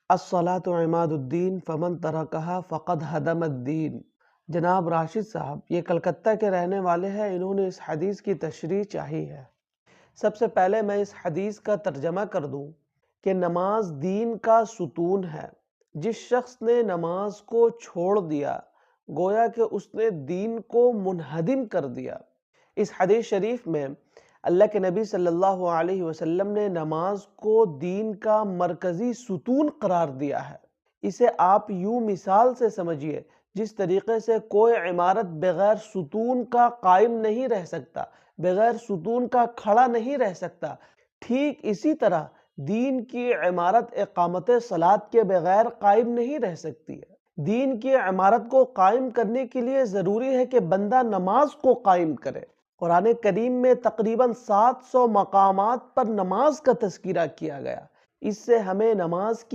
الصلاۃ عماد الدین فمن ترکہا فقد ہدم الدین۔ جناب راشد صاحب یہ کلکتہ کے رہنے والے ہیں، انہوں نے اس حدیث کی تشریح چاہی ہے۔ سب سے پہلے میں اس حدیث کا ترجمہ کر دوں کہ نماز دین کا ستون ہے۔ جس شخص نے نماز کو چھوڑ دیا گویا کہ اس نے دین کو منہدم کر دیا۔ اس حدیث شریف میں اللہ کے نبی صلی اللہ علیہ وسلم نے نماز کو دین کا مرکزی ستون قرار دیا ہے۔ اسے آپ یوں مثال سے سمجھیے، جس طریقے سے کوئی عمارت بغیر ستون کا قائم نہیں رہ سکتا، بغیر ستون کا کھڑا نہیں رہ سکتا، ٹھیک اسی طرح دین کی عمارت اقامت صلاۃ کے بغیر قائم نہیں رہ سکتی ہے۔ دین کی عمارت کو قائم کرنے کے لیے ضروری ہے کہ بندہ نماز کو قائم کرے۔ قرآن کریم میں تقریباً 700 مقامات پر نماز کا تذکرہ کیا گیا۔ اس سے ہمیں نماز کی